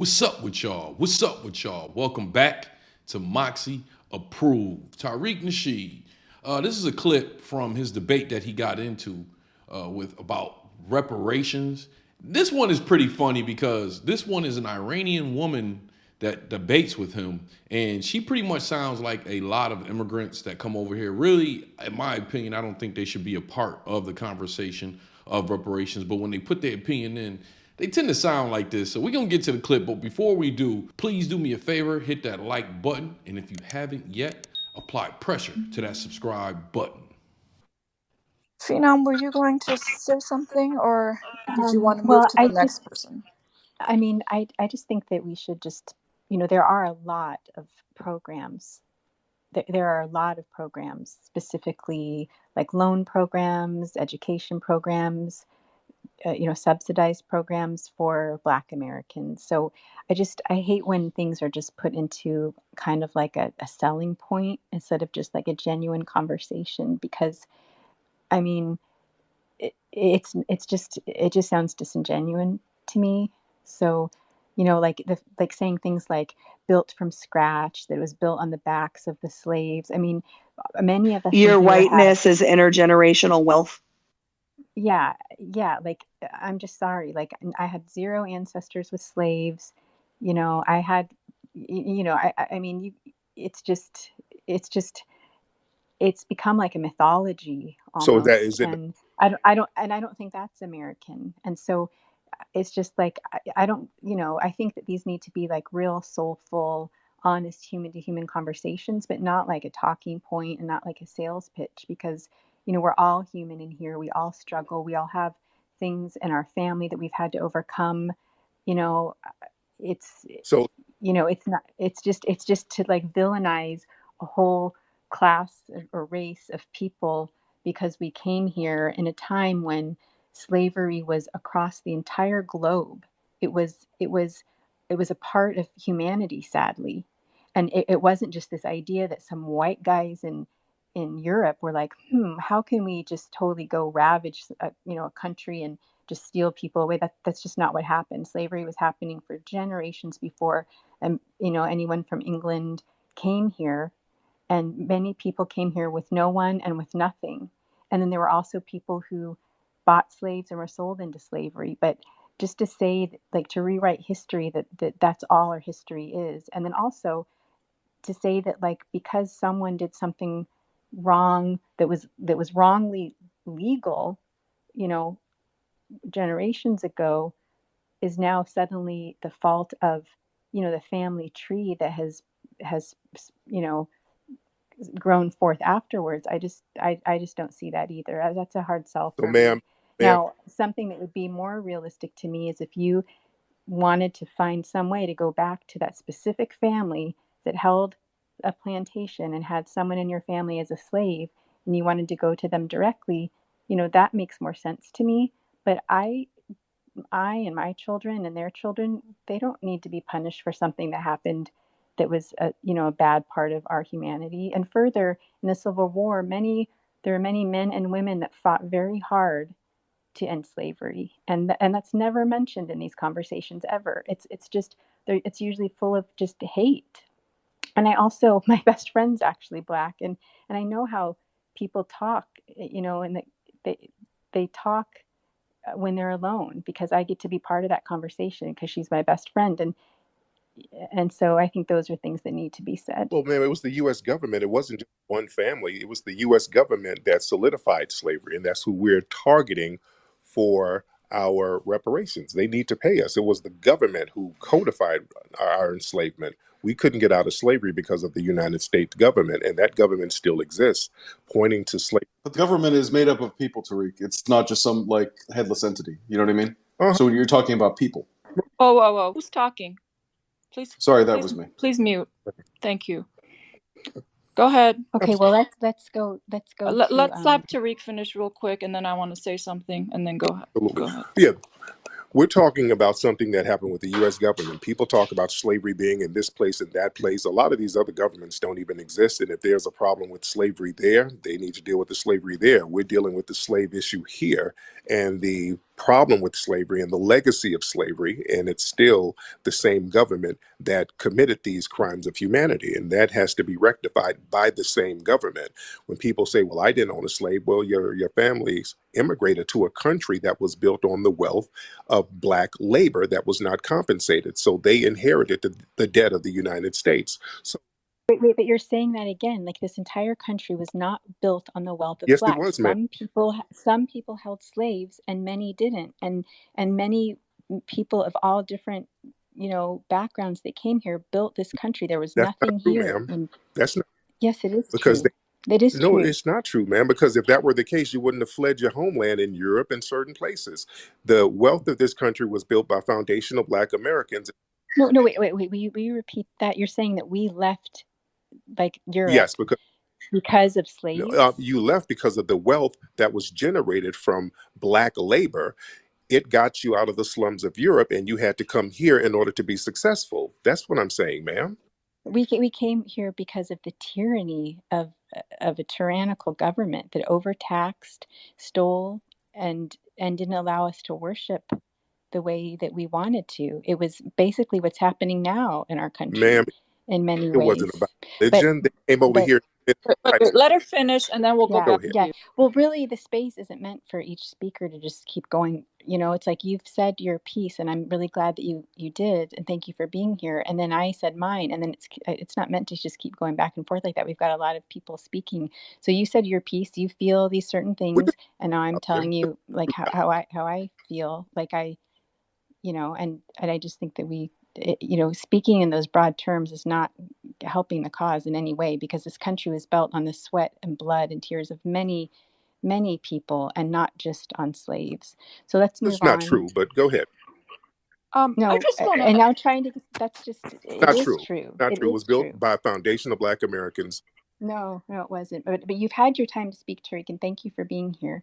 What's up with y'all? What's up with y'all? Welcome back to Moxy Approved. Tariq Nasheed. This is a clip from his debate that he got into with about reparations. This one is pretty funny because this one is an Iranian woman that debates with him, and she pretty much sounds like a lot of immigrants that come over here. Really, in my opinion, I don't think they should be a part of the conversation of reparations, but when they put their opinion in, they tend to sound like this. So we're going to get to the clip, but before we do, please do me a favor, hit that like button, and if you haven't yet, apply pressure to that subscribe button. Phenom, were you going to say something, or did you want to move Well, to the next person? I just think that we should just, there are a lot of programs. There are a lot of programs, specifically like loan programs, education programs, subsidized programs for Black Americans. So I hate when things are just put into kind of like a selling point instead of just like a genuine conversation, because it just sounds disingenuous to me. So, like saying things like built from scratch, that it was built on the backs of the slaves. Many of us Your in here whiteness is intergenerational wealth. yeah, like, I'm just sorry. Like, I had zero ancestors with slaves. I had, it's just, it's just, it's become like a mythology So almost. that is it. And I don't think that's American. And so it's just like, I don't, I think that these need to be like real soulful, honest human to human conversations, but not like a talking point and not like a sales pitch, because, we're all human in here. We all struggle. We all have things in our family that we've had to overcome. You know, it's, So it's not, it's just to like villainize a whole class or race of people because we came here in a time when slavery was across the entire globe. It was a part of humanity, sadly. And it wasn't just this idea that some white guys in Europe were like, how can we just totally go ravage a country and just steal people away? That's just not what happened. Slavery was happening for generations before anyone from England came here. And many people came here with no one and with nothing. And then there were also people who bought slaves and were sold into slavery. But just to say, like, to rewrite history, that's all our history is. And then also to say that, like, because someone did something wrong that was wrongly legal, generations ago, is now suddenly the fault of, the family tree that has grown forth afterwards. I just don't see that either. That's a hard sell for me. ma'am, Now, something that would be more realistic to me is if you wanted to find some way to go back to that specific family that held a plantation and had someone in your family as a slave, and you wanted to go to them directly, that makes more sense to me. But I and my children and their children, they don't need to be punished for something that happened that was a bad part of our humanity. And further, in the Civil War, there are many men and women that fought very hard to end slavery, and that's never mentioned in these conversations ever. It's just it's usually full of just hate. And I also, my best friend's actually Black, and I know how people talk, and they talk when they're alone, because I get to be part of that conversation because she's my best friend. And so I think those are things that need to be said. well, ma'am, it was the U.S. government. It wasn't just one family. It was the U.S. government that solidified slavery, and that's who we're targeting for our reparations. They need to pay us. It was the government who codified our enslavement. We couldn't get out of slavery because of the United States government, and that government still exists, pointing to slavery. But the government is made up of people, Tariq. It's not just some like headless entity. You know what I mean? Uh-huh. So you're talking about people. Whoa. Who's talking? Please. Sorry, that was me. Please mute. Thank you. Go ahead. Okay, well, let's go. Let's have Tariq finish real quick, and then I want to say something, and then go ahead. Yeah. We're talking about something that happened with the U.S. government. People talk about slavery being in this place and that place. A lot of these other governments don't even exist. And if there's a problem with slavery there, they need to deal with the slavery there. We're dealing with the slave issue here. And the problem with slavery and the legacy of slavery, and it's still the same government that committed these crimes of humanity, and that has to be rectified by the same government. When people say, "Well, I didn't own a slave," well, your families immigrated to a country that was built on the wealth of black labor that was not compensated, so they inherited the debt of the United States. So Wait, but you're saying that again, like this entire country was not built on the wealth of yes, it blacks. was, man. Some people held slaves and many didn't. And many people of all different, backgrounds that came here built this country. There was That's not nothing true, here. ma'am. And That's not yes, it is because true. It is no, true. it's not true, man, because if that were the case, you wouldn't have fled your homeland in Europe and certain places. The wealth of this country was built by foundational black Americans. No, wait. Will you repeat that? You're saying that we left like Europe Yes, because because of slaves? you left because of the wealth that was generated from black labor. It got you out of the slums of Europe, and you had to come here in order to be successful. That's what I'm saying, ma'am. We came here because of the tyranny of a tyrannical government that overtaxed, stole, and didn't allow us to worship the way that we wanted to. It was basically what's happening now in our Ma'am, country in many it wasn't ways. about But religion. They came over but here. Wait, let her finish, and then we'll go yeah, back Go ahead. to yeah. you. Well, really, the space isn't meant for each speaker to just keep going. It's like you've said your piece, and I'm really glad that you did, and thank you for being here. And then I said mine, and then it's not meant to just keep going back and forth like that. We've got a lot of people speaking. So you said your piece. You feel these certain We can things, and now I'm talk about telling them. you like how I feel. Like and I just think that speaking in those broad terms is not helping the cause in any way, because this country was built on the sweat and blood and tears of many, many people, and not just on slaves. So let's It's move not on. true, but go ahead. I No, just want and to. now trying to, that's just, it Not is true. true. Not It true. It is was true. built by a foundation of black Americans. No, it wasn't. But you've had your time to speak, Tariq, and thank you for being here.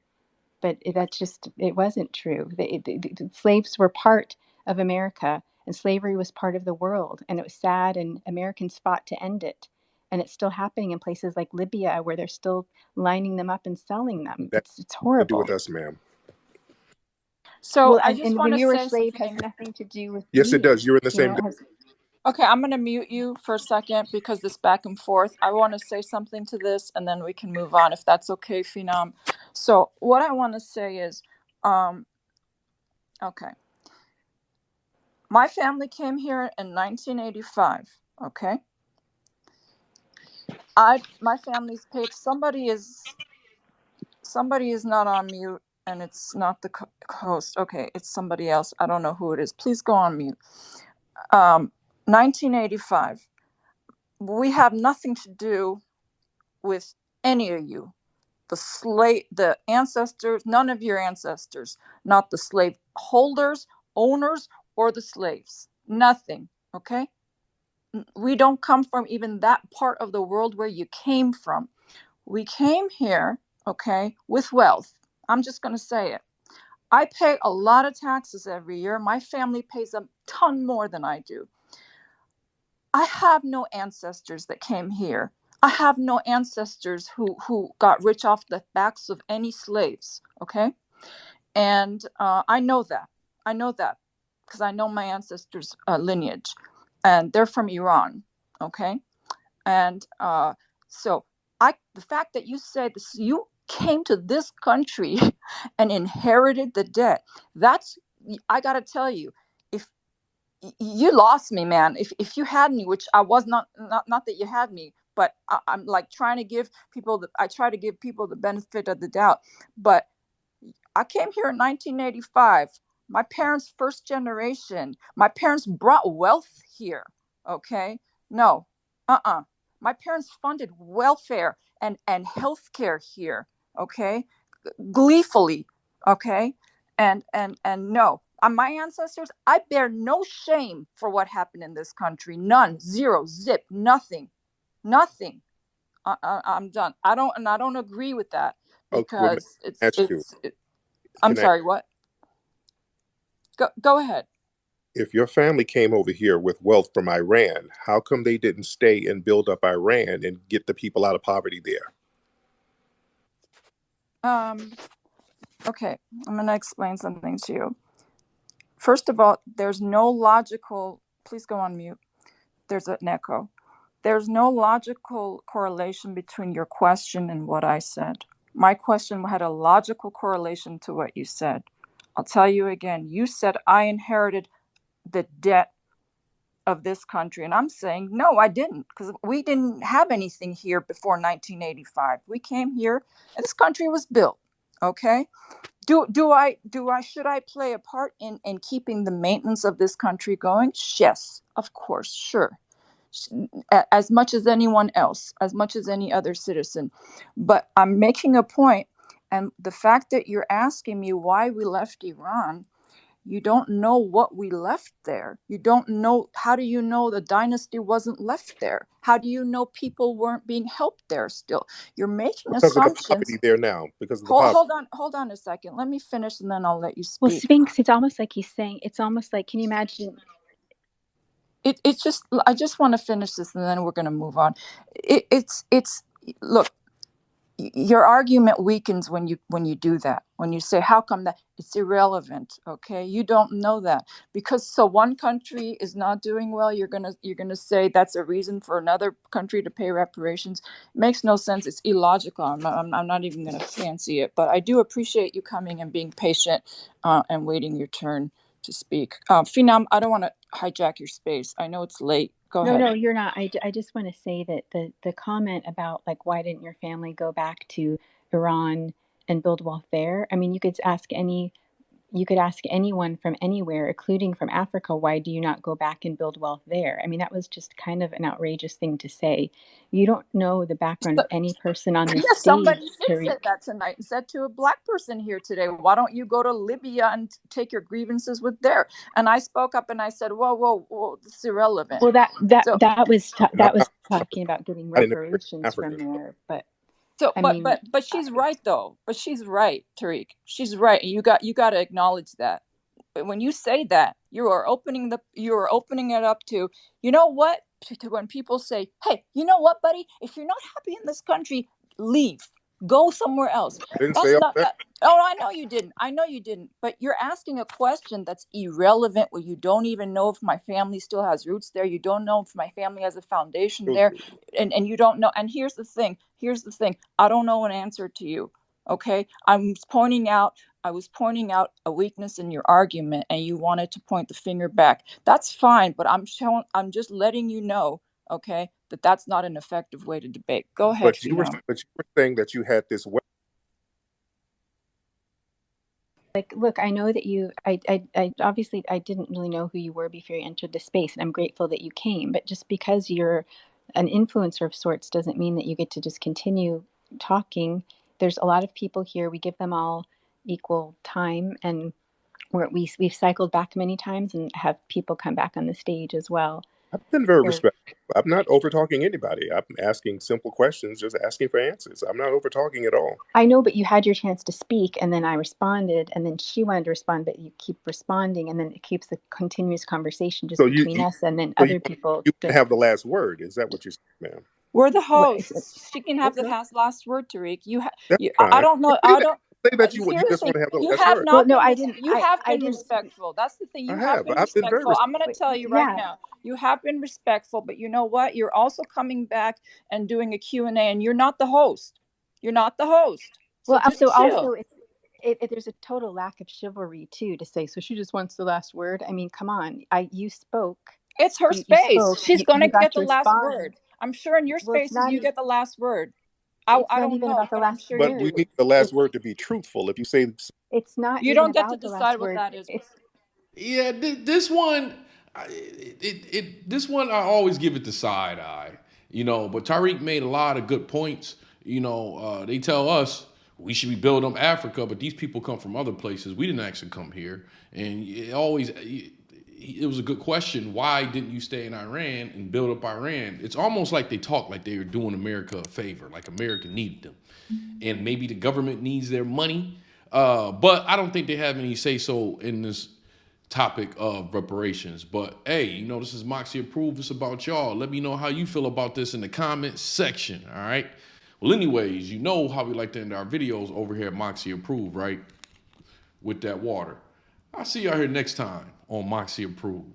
But it wasn't true. The slaves were part of America, and slavery was part of the world, and it was sad, and Americans fought to end it. And it's still happening in places like Libya, where they're still lining them up and selling them. That It's has to do with horrible. us, ma'am. So Well, I just and want when to you were a say slave has something. nothing to do with Yes, it you. does. You're in the same. It has. Okay, I'm going to mute you for a second because this back and forth. I want to say something to this, and then we can move on if that's okay, Phenom. So what I want to say is, okay, my family came here in 1985. Okay, my family's paid. Somebody is not on mute, and it's not the host. Okay, it's somebody else. I don't know who it is. Please go on mute. 1985. We have nothing to do with any of you. The ancestors, none of your ancestors, not the slave holders, owners, or the slaves. Nothing. Okay? We don't come from even that part of the world where you came from. We came here, okay, with wealth. I'm just going to say it. I pay a lot of taxes every year. My family pays a ton more than I do. I have no ancestors that came here. I have no ancestors who got rich off the backs of any slaves, okay? And I know that. I know that because I know my ancestors' lineage, and they're from Iran, okay? And so the fact that you said this, you came to this country and inherited the debt, I got to tell you, if you lost me, man. If you had me, which I was not that you had me, but I'm like trying to give people I try to give people the benefit of the doubt. But I came here in 1985. My parents, first generation. My parents brought wealth here. Okay, no, my parents funded welfare and healthcare here. Okay, gleefully. Okay, and no, my ancestors, I bear no shame for what happened in this country. None. Zero. Zip. Nothing. Nothing. I'm done. I don't agree with that Okay, well, because that's you. I'm Can I? sorry, what? Go ahead. If your family came over here with wealth from Iran, how come they didn't stay and build up Iran and get the people out of poverty there? Okay, I'm going to explain something to you. First of all, there's no logical, please go on mute. There's an echo. There's no logical correlation between your question and what I said. My question had a logical correlation to what you said. I'll tell you again. You said I inherited the debt of this country. And I'm saying, no, I didn't, because we didn't have anything here before 1985. We came here and this country was built. Okay. Should I play a part in keeping the maintenance of this country going? Yes, of course, sure. As much as anyone else, as much as any other citizen. But I'm making a point, and the fact that you're asking me why we left Iran, you don't know what we left there. You don't know. How do you know the dynasty wasn't left there? How do you know people weren't being helped there still? You're making Because of the assumptions. poverty there now. Because of the poverty. Hold on a second. Let me finish and then I'll let you Well, speak. Sphinx, it's almost like he's saying, it's almost like, can you imagine? It's just, I just want to finish this and then we're going to move on. Look, your argument weakens when you do that. When you say, how come that? It's irrelevant. Okay, you don't know that, because so one country is not doing well, you're gonna say that's a reason for another country to pay reparations. It makes no sense. It's illogical. I'm not even gonna fancy it. But I do appreciate you coming and being patient and waiting your turn to speak. Phenom, I don't want to hijack your space. I know it's late. Go ahead. No, you're not. I just want to say that the comment about, like, why didn't your family go back to Iran and build wealth there? I mean, you could ask anyone from anywhere, including from Africa, why do you not go back and build wealth there? I mean, that was just kind of an outrageous thing to say. You don't know the background of any person on this stage, somebody did Tariq. say that tonight and said to a black person here today, why don't you go to Libya and take your grievances with there? And I spoke up and I said, whoa, this is irrelevant. Well, that was talking about getting I didn't know reparations from Africa. there, but so, I but mean, she's right though. But she's right, Tariq. She's right. You got to acknowledge that. But when you say that, you are opening it up to, you know what? To when people say, hey, you know what, buddy? If you're not happy in this country, leave. Go somewhere else. I didn't That's say all not that. Oh, I know you didn't. But you're asking a question that's irrelevant, where you don't even know if my family still has roots there. You don't know if my family has a foundation there. And you don't know. And here's the thing. I don't know an answer to you. Okay? I was pointing out a weakness in your argument, and you wanted to point the finger back. That's fine, but I'm just letting you know, okay, that that's not an effective way to debate. Go ahead, But you were saying that you had this way. like, look, I know that I obviously I didn't really know who you were before you entered the space, and I'm grateful that you came. But just because you're an influencer of sorts doesn't mean that you get to just continue talking. There's a lot of people here. We give them all equal time, and we've cycled back many times and have people come back on the stage as well. I've been very respectful. I'm not over talking anybody. I'm asking simple questions, just asking for answers. I'm not over talking at all. I know, but you had your chance to speak, and then I responded, and then she wanted to respond, but you keep responding, and then it keeps the continuous conversation just between us, and then other people. You can have the last word. Is that what you're saying, ma'am? We're the hosts. She can have the last word, Tariq. That's fine. I don't know. I don't. Say that you just want to have the last word. Not. No, I didn't. You have been respectful. That's the thing. You have been I've been very respectful. I'm going to tell you right now. You have been respectful, but you know what? You're also coming back and doing a Q&A, and you're not the host. So well, also, there's a total lack of chivalry too to say. So she just wants the last word. I mean, come on. You spoke. It's her space. She's going to get the last word. I'm sure in your spaces you get the last word. I don't know about the last sure but we need the last word to be truthful. If you say it's not, you don't get to decide what that is. Yeah, this one, this one, I always give it the side eye, But Tariq made a lot of good points. They tell us we should be building up Africa, but these people come from other places. We didn't actually come here, and it was a good question. Why didn't you stay in Iran and build up Iran? It's almost like they talk like they were doing America a favor, like America needed them, and maybe the government needs their money. But I don't think they have any say so in this topic of reparations. But hey, this is Moxy Approved. It's about y'all. Let me know how you feel about this in the comments section. All right. Well, anyways, you know how we like to end our videos over here at Moxy Approved, right? with that water. I'll see y'all here next time on Moxy Approved.